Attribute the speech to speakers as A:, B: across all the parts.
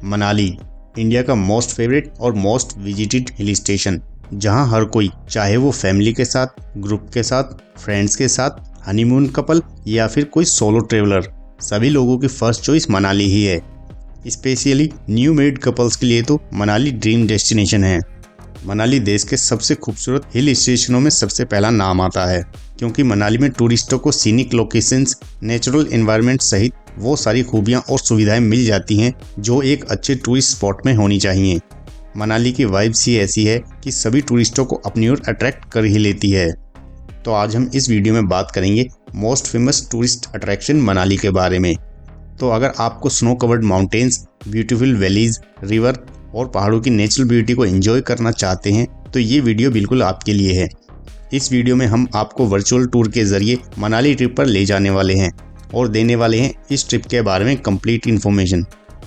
A: Manali, India का most favourite और most visited hill station, जहां हर कोई, चाहे वो फैमिली के साथ, ग्रुप के साथ, फ्रेंड्स के साथ, हनीमून कपल या फिर कोई सोलो ट्रेवलर, सभी लोगों की फर्स्ट चॉइस मनाली ही है। स्पेशली न्यू मैरिड कपल्स के लिए तो मनाली ड्रीम डेस्टिनेशन है। मनाली देश के सबसे खूबसूरत हिल स्टेशनों में सबसे पहला नाम आता है, क्योंकि मनाली में टूरिस्टों को सीनिक लोकेशंस, नेचुरल एनवायरनमेंट सहित वो सारी खूबियां और सुविधाएं मिल जाती हैं जो एक अच्छे टूरिस्ट स्पॉट में होनी चाहिए। मनाली की वाइब्स ही ऐसी है कि सभी टूरिस्टों को अपनी ओर अट्रैक्ट कर ही लेती है। तो आज हम इस वीडियो में बात करेंगे most famous tourist attraction Manali के बारे में। तो अगर आपको snow covered mountains, beautiful valleys, river और पहाड़ों की नेचुरल ब्यूटी को एंजॉय करना चाहते हैं तो ये वीडियो बिल्कुल आपके लिए है। इस वीडियो में हम आपको वर्चुअल टूर के जरिए मनाली ट्रिप पर ले जाने वाले हैं और देने वाले हैं इस ट्रिप के बारे में कंप्लीट इन्फॉर्मेशन,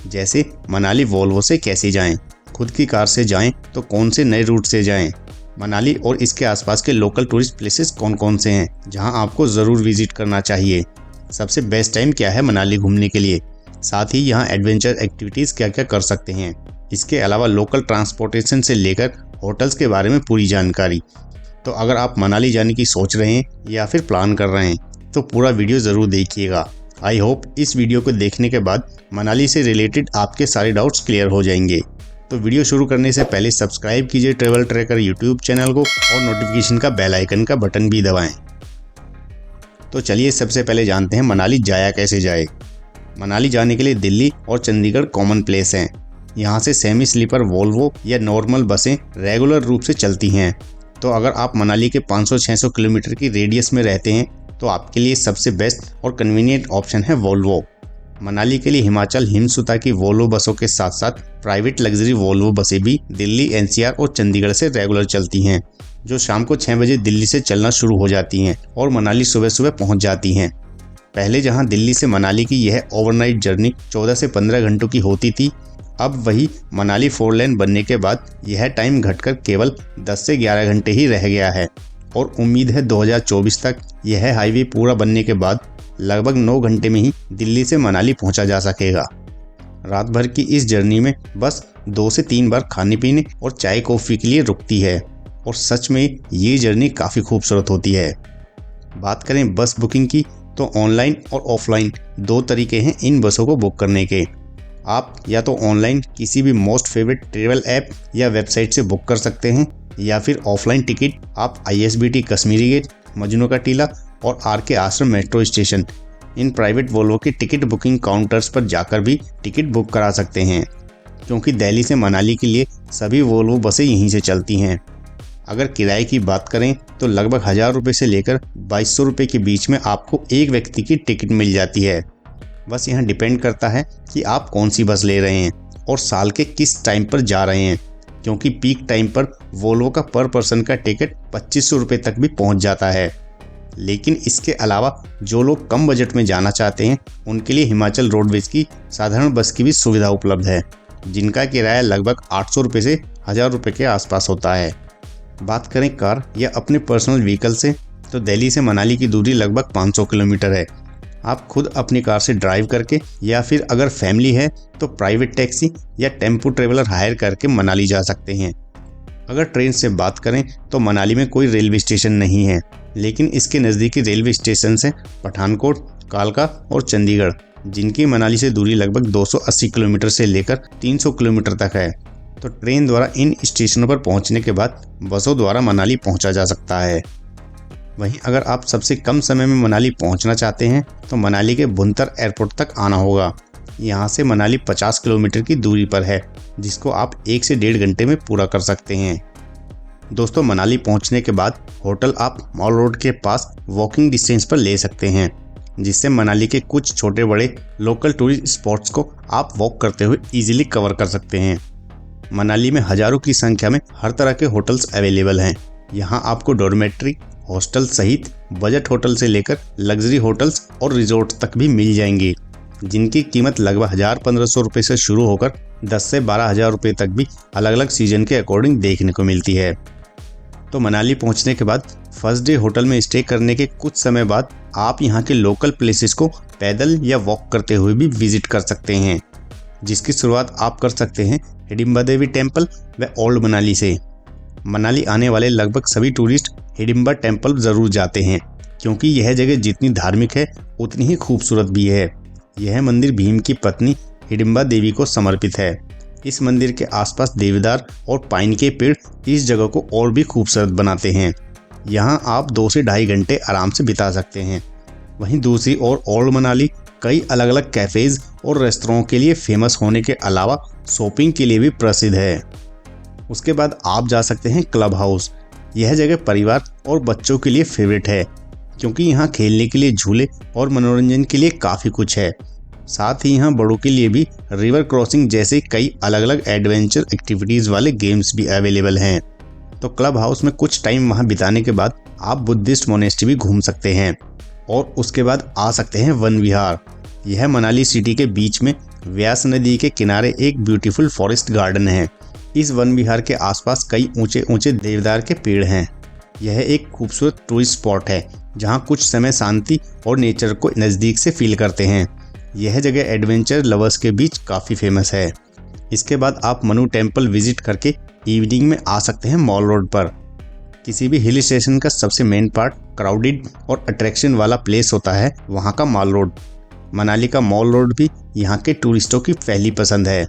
A: जैसे मनाली वोल्वो से कैसे जाएं, खुद की कार से जाएं तो कौन से नए रूट से जाएं, मनाली और इसके आसपास के लोकल टूरिस्ट प्लेसेस कौन कौन से हैं जहां आपको ज़रूर विजिट करना चाहिए, सबसे बेस्ट टाइम क्या है मनाली घूमने के लिए, साथ ही यहाँ एडवेंचर एक्टिविटीज़ क्या क्या कर सकते हैं, इसके अलावा लोकल ट्रांसपोर्टेशन से लेकर होटल्स के बारे में पूरी जानकारी। तो अगर आप मनाली जाने की सोच रहे हैं या फिर प्लान कर रहे हैं तो पूरा वीडियो ज़रूर देखिएगा। आई होप इस वीडियो को देखने के बाद मनाली से रिलेटेड आपके सारे डाउट्स क्लियर हो जाएंगे। तो वीडियो शुरू करने से पहले सब्सक्राइब कीजिए ट्रैवल ट्रैकर यूट्यूब चैनल को और नोटिफिकेशन का बेल आइकन का बटन भी दबाएं। तो चलिए सबसे पहले जानते हैं मनाली जाया कैसे जाए। मनाली जाने के लिए दिल्ली और चंडीगढ़ कॉमन प्लेस हैं। यहाँ से सेमी स्लीपर वोल्वो या नॉर्मल बसें रेगुलर रूप से चलती हैं। तो अगर आप मनाली के 500-600 किलोमीटर की रेडियस में रहते हैं तो आपके लिए सबसे बेस्ट और कन्वीनियंट ऑप्शन है वोल्वो। मनाली के लिए हिमाचल हिमसुता की वोल्वो बसों के साथ साथ प्राइवेट लग्जरी वोल्वो बसें भी दिल्ली, एनसीआर और चंडीगढ़ से रेगुलर चलती हैं, जो शाम को 6 बजे दिल्ली से चलना शुरू हो जाती हैं और मनाली सुबह सुबह पहुंच जाती हैं। पहले जहां दिल्ली से मनाली की यह ओवरनाइट जर्नी 14 से 15 घंटों की होती थी, अब वही मनाली 4 लेन बनने के बाद यह टाइम घटकर केवल 10 से 11 घंटे ही रह गया है और उम्मीद है 2024 तक यह हाईवे पूरा बनने के बाद लगभग 9 घंटे में ही दिल्ली से मनाली पहुंचा जा सकेगा। रात भर की इस जर्नी में बस 2 से 3 बार खाने पीने और चाय कॉफ़ी के लिए रुकती है और सच में ये जर्नी काफ़ी खूबसूरत होती है। बात करें बस बुकिंग की तो ऑनलाइन और ऑफलाइन 2 तरीके हैं इन बसों को बुक करने के। आप या तो ऑनलाइन किसी भी मोस्ट फेवरेट ट्रेवल ऐप या वेबसाइट से बुक कर सकते हैं या फिर ऑफलाइन टिकट आप ISBT कश्मीरी गेट, मजनू का टीला और RK आश्रम metro station, in private Volvo के टिकट बुकिंग काउंटर्स पर जाकर भी टिकट बुक करा सकते हैं, क्योंकि दिल्ली से मनाली के लिए सभी वोल्वो बसें यहीं से चलती हैं। अगर किराए की बात करें तो लगभग 1000 रुपये से लेकर 2200 रुपये के बीच में आपको एक व्यक्ति की टिकट मिल जाती है। बस यहाँ डिपेंड करता है कि आप कौन सी बस ले रहे हैं और साल के किस टाइम पर जा रहे हैं, क्योंकि पीक टाइम पर वोल्वो का पर पर्सन का टिकट 2500 रुपये तक भी पहुंच जाता है। लेकिन इसके अलावा जो लोग कम बजट में जाना चाहते हैं उनके लिए हिमाचल रोडवेज की साधारण बस की भी सुविधा उपलब्ध है, जिनका किराया लगभग 800 रुपये से 1000 रुपये के आसपास होता है। बात करें कार या अपने पर्सनल व्हीकल से तो दिल्ली से मनाली की दूरी लगभग 500 किलोमीटर है। आप खुद अपनी कार से ड्राइव करके या फिर अगर फैमिली है तो प्राइवेट टैक्सी या टेम्पो ट्रेवलर हायर करके मनाली जा सकते हैं। अगर ट्रेन से बात करें तो मनाली में कोई रेलवे स्टेशन नहीं है, लेकिन इसके नज़दीकी रेलवे स्टेशन हैं पठानकोट, कालका और चंडीगढ़, जिनकी मनाली से दूरी लगभग 280 किलोमीटर से लेकर 300 किलोमीटर तक है। तो ट्रेन द्वारा इन स्टेशनों पर पहुंचने के बाद बसों द्वारा मनाली पहुंचा जा सकता है। वहीं अगर आप सबसे कम समय में मनाली पहुंचना चाहते हैं तो मनाली के भुंतर एयरपोर्ट तक आना होगा। यहां से मनाली 50 किलोमीटर की दूरी पर है, जिसको आप 1 से 1.5 घंटे में पूरा कर सकते हैं। दोस्तों, मनाली पहुंचने के बाद होटल आप मॉल रोड के पास वॉकिंग डिस्टेंस पर ले सकते हैं, जिससे मनाली के कुछ छोटे बड़े लोकल टूरिस्ट स्पॉट्स को आप वॉक करते हुए ईजिली कवर कर सकते हैं। मनाली में हज़ारों की संख्या में हर तरह के होटल्स अवेलेबल हैं। यहाँ आपको डॉर्मेट्री, हॉस्टल सहित बजट होटल से लेकर लग्जरी होटल्स और रिजॉर्ट तक भी मिल जाएंगे, जिनकी कीमत लगभग 1000-1500 रुपये से शुरू होकर 10 से 12,000 रुपये तक भी अलग अलग सीजन के अकॉर्डिंग देखने को मिलती है। तो मनाली पहुंचने के बाद फर्स्ट डे होटल में स्टे करने के कुछ समय बाद आप यहां के लोकल प्लेसेस को पैदल या वॉक करते हुए भी विजिट कर सकते हैं। जिसकी शुरुआत आप कर सकते हैं हिडिंबा देवी टेम्पल व ओल्ड मनाली से। मनाली आने वाले लगभग सभी टूरिस्ट हिडिंबा टेम्पल ज़रूर जाते हैं, क्योंकि यह जगह जितनी धार्मिक है उतनी ही खूबसूरत भी है। यह मंदिर भीम की पत्नी हिडिंबा देवी को समर्पित है। इस मंदिर के आसपास देवदार और पाइन के पेड़ इस जगह को और भी खूबसूरत बनाते हैं। यहाँ आप 2 से ढाई घंटे आराम से बिता सकते हैं। वहीं दूसरी ओर ओल्ड मनाली कई अलग अलग कैफ़ेज़ और रेस्तरां के लिए फेमस होने के अलावा शॉपिंग के लिए भी प्रसिद्ध है। उसके बाद आप जा सकते हैं क्लब हाउस। यह जगह परिवार और बच्चों के लिए फेवरेट है, क्योंकि यहाँ खेलने के लिए झूले और मनोरंजन के लिए काफ़ी कुछ है। साथ ही यहाँ बड़ों के लिए भी रिवर क्रॉसिंग जैसे कई अलग अलग एडवेंचर एक्टिविटीज़ वाले गेम्स भी अवेलेबल हैं। तो क्लब हाउस में कुछ टाइम वहाँ बिताने के बाद आप बुद्धिस्ट मोनेस्ट्री भी घूम सकते हैं और उसके बाद आ सकते हैं वन विहार। यह मनाली सिटी के बीच में व्यास नदी के किनारे एक ब्यूटीफुल फॉरेस्ट गार्डन है। इस वन विहार के आसपास कई ऊंचे ऊंचे देवदार के पेड़ हैं। यह एक खूबसूरत टूरिस्ट स्पॉट है जहां कुछ समय शांति और नेचर को नज़दीक से फील करते हैं। यह जगह एडवेंचर लवर्स के बीच काफ़ी फेमस है। इसके बाद आप मनु टेम्पल विजिट करके इवनिंग में आ सकते हैं मॉल रोड पर। किसी भी हिल स्टेशन का सबसे मेन पार्ट क्राउडेड और अट्रैक्शन वाला प्लेस होता है वहाँ का मॉल रोड। मनाली का मॉल रोड भी यहाँ के टूरिस्टों की पहली पसंद है।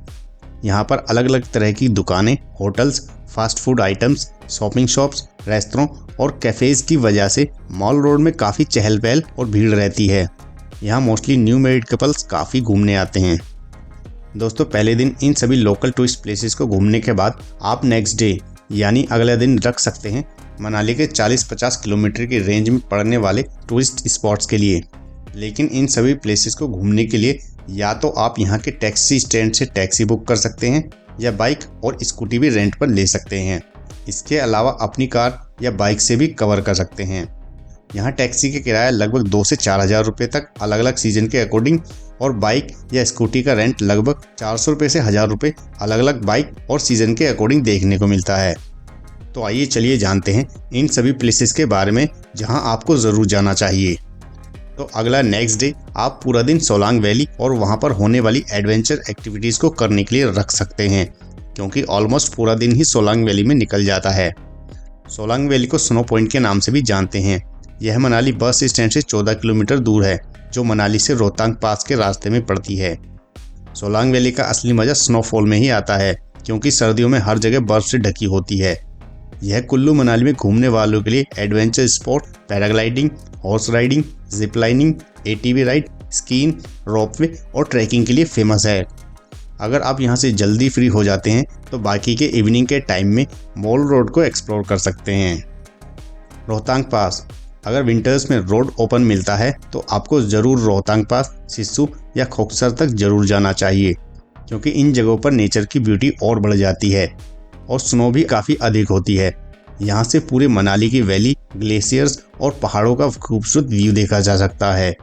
A: यहाँ पर अलग अलग तरह की दुकानें, hotels, fast food items, shopping shops, restaurant और कैफ़ेज़ की वजह से मॉल रोड में काफ़ी चहल पहल और भीड़ रहती है। यहाँ मोस्टली न्यू मैरिड कपल्स काफ़ी घूमने आते हैं। दोस्तों, पहले दिन इन सभी लोकल टूरिस्ट प्लेसेस को घूमने के बाद आप नेक्स्ट डे यानी अगले दिन रख सकते हैं मनाली के 40-50 किलोमीटर की रेंज में पड़ने वाले टूरिस्ट स्पॉट्स के लिए। लेकिन इन सभी प्लेसेस को घूमने के लिए या तो आप यहाँ के टैक्सी स्टैंड से टैक्सी बुक कर सकते हैं या बाइक और स्कूटी भी रेंट पर ले सकते हैं। इसके अलावा अपनी कार या बाइक से भी कवर कर सकते हैं। यहाँ टैक्सी के किराया लगभग 2 से 4 हज़ार रुपये तक अलग अलग सीजन के अकॉर्डिंग और बाइक या स्कूटी का रेंट लगभग 400 रुपये से 1000 रुपये अलग अलग बाइक और सीजन के अकॉर्डिंग देखने को मिलता है। तो आइए चलिए जानते हैं इन सभी प्लेसेस के बारे में जहाँ आपको ज़रूर जाना चाहिए। तो अगला नेक्स्ट डे आप पूरा दिन सोलांग वैली और वहाँ पर होने वाली एडवेंचर एक्टिविटीज़ को करने के लिए रख सकते हैं, क्योंकि ऑलमोस्ट पूरा दिन ही सोलांग वैली में निकल जाता है। सोलांग वैली को स्नो पॉइंट के नाम से भी जानते हैं। यह मनाली बस स्टैंड से 14 किलोमीटर दूर है, जो मनाली से रोहतांग पास के रास्ते में पड़ती है। सोलांग वैली का असली मज़ा स्नोफॉल में ही आता है, क्योंकि सर्दियों में हर जगह बर्फ़ से ढकी होती है। यह कुल्लू मनाली में घूमने वालों के लिए adventure sport, paragliding, horse riding, zip lining, ATV ride, skiing, ropeway और ट्रैकिंग के लिए फेमस है। अगर आप यहाँ से जल्दी फ्री हो जाते हैं तो बाकी के इवनिंग के टाइम में मॉल रोड को एक्सप्लोर कर सकते हैं। रोहतांग पास, अगर विंटर्स में रोड ओपन मिलता है तो आपको ज़रूर रोहतांग पास, सिस्सू या खोखसर तक ज़रूर जाना चाहिए, क्योंकि इन जगहों पर नेचर की ब्यूटी और बढ़ जाती है और स्नो भी काफ़ी अधिक होती है। यहाँ से पूरे मनाली की वैली, ग्लेशियर्स और पहाड़ों का खूबसूरत व्यू देखा जा सकता है।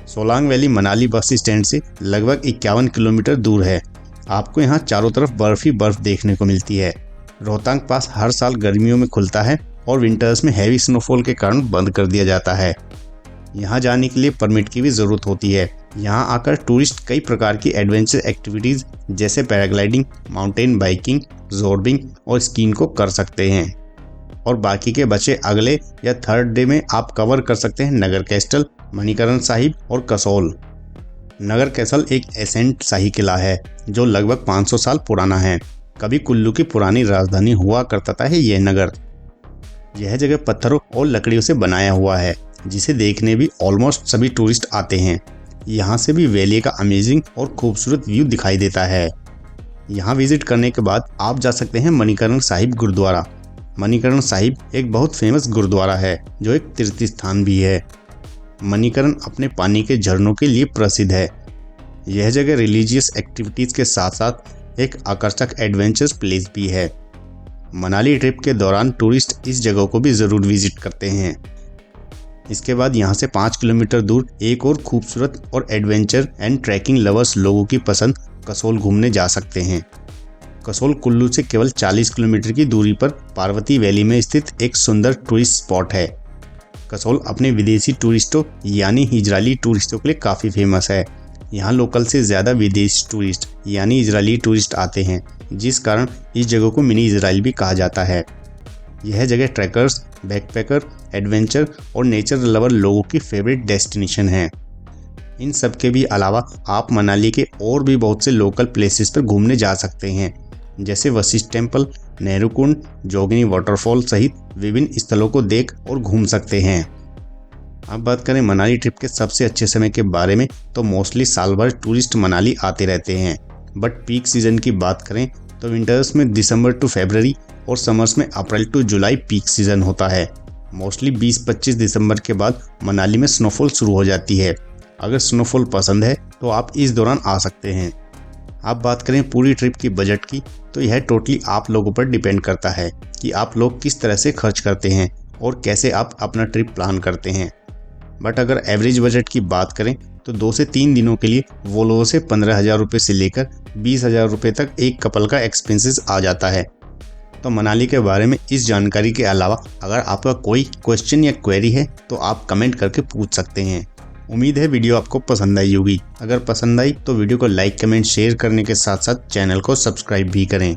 A: Solang valley Manali bus stand से लगभग 51 किलोमीटर दूर है। आपको यहाँ चारों तरफ बर्फ़ ही बर्फ़ देखने को मिलती है। रोहतांग पास हर साल गर्मियों में खुलता है और विंटर्स में हैवी स्नोफॉल के कारण बंद कर दिया जाता है। यहाँ जाने के लिए परमिट की भी ज़रूरत होती है। यहाँ आकर टूरिस्ट कई प्रकार की एडवेंचर एक्टिविटीज़ जैसे पैराग्लाइडिंग, माउंटेन बाइकिंग, ज़ोर्बिंग और स्कीइंग को कर सकते हैं। और बाकी के बचे अगले या थर्ड डे में आप कवर कर सकते हैं नगर कैस्टल, मणिकरण साहिब और कसोल। नगर कैसल एक एसेंट शाही किला है जो लगभग 500 साल पुराना है। कभी कुल्लू की पुरानी राजधानी हुआ करता था यह नगर। यह जगह पत्थरों और लकड़ियों से बनाया हुआ है, जिसे देखने भी ऑलमोस्ट सभी टूरिस्ट आते हैं। यहाँ से भी वैली का अमेजिंग और खूबसूरत व्यू दिखाई देता है। यहाँ विजिट करने के बाद आप जा सकते हैं मणिकरण साहिब गुरुद्वारा। मणिकरण साहिब एक बहुत फेमस गुरुद्वारा है जो एक तीर्थ स्थान भी है। मणिकरण अपने पानी के झरनों के लिए प्रसिद्ध है। यह जगह रिलीजियस एक्टिविटीज़ के साथ साथ एक आकर्षक एडवेंचर प्लेस भी है। मनाली ट्रिप के दौरान टूरिस्ट इस जगह को भी ज़रूर विजिट करते हैं। इसके बाद यहाँ से 5 किलोमीटर दूर एक और खूबसूरत और एडवेंचर एंड ट्रैकिंग लवर्स लोगों की पसंद कसोल घूमने जा सकते हैं। कसोल कुल्लू से केवल 40 किलोमीटर की दूरी पर पार्वती वैली में स्थित एक सुंदर टूरिस्ट स्पॉट है। कसोल अपने विदेशी टूरिस्टों यानी हिजराली टूरिस्टों के लिए काफ़ी फेमस है। यहाँ लोकल से ज़्यादा विदेशी टूरिस्ट यानी इजरायली टूरिस्ट आते हैं, जिस कारण इस जगह को मिनी इजराइल भी कहा जाता है। यह जगह ट्रैकर्स, बैकपैकर, एडवेंचर और नेचर लवर लोगों की फेवरेट डेस्टिनेशन है। इन सब के भी अलावा आप मनाली के और भी बहुत से लोकल प्लेसेस पर घूमने जा सकते हैं, जैसे वशिष्ठ टेम्पल, नेहरू कुंड, जोगिनी वाटरफॉल सहित विभिन्न स्थलों को देख और घूम सकते हैं। अब बात करें मनाली ट्रिप के सबसे अच्छे समय के बारे में, तो मोस्टली साल भर टूरिस्ट मनाली आते रहते हैं, बट पीक सीजन की बात करें तो विंटर्स में दिसंबर टू फरवरी और समर्स में अप्रैल टू जुलाई पीक सीजन होता है। मोस्टली 20-25 दिसंबर के बाद मनाली में स्नोफॉल शुरू हो जाती है। अगर स्नोफॉल पसंद है तो आप इस दौरान आ सकते हैं। अब बात करें पूरी ट्रिप की बजट की, तो यह टोटली आप लोगों पर डिपेंड करता है कि आप लोग किस तरह से खर्च करते हैं और कैसे आप अपना ट्रिप प्लान करते हैं। बट अगर एवरेज बजट की बात करें तो 2 से 3 दिनों के लिए वोल्वो से 15,000 रुपये से लेकर 20,000 रुपये तक एक कपल का एक्सपेंसेस आ जाता है। तो मनाली के बारे में इस जानकारी के अलावा अगर आपका कोई क्वेश्चन या क्वेरी है तो आप कमेंट करके पूछ सकते हैं। उम्मीद है वीडियो आपको पसंद आई होगी। अगर पसंद आई तो वीडियो को लाइक, कमेंट, शेयर करने के साथ साथ चैनल को सब्सक्राइब भी करें।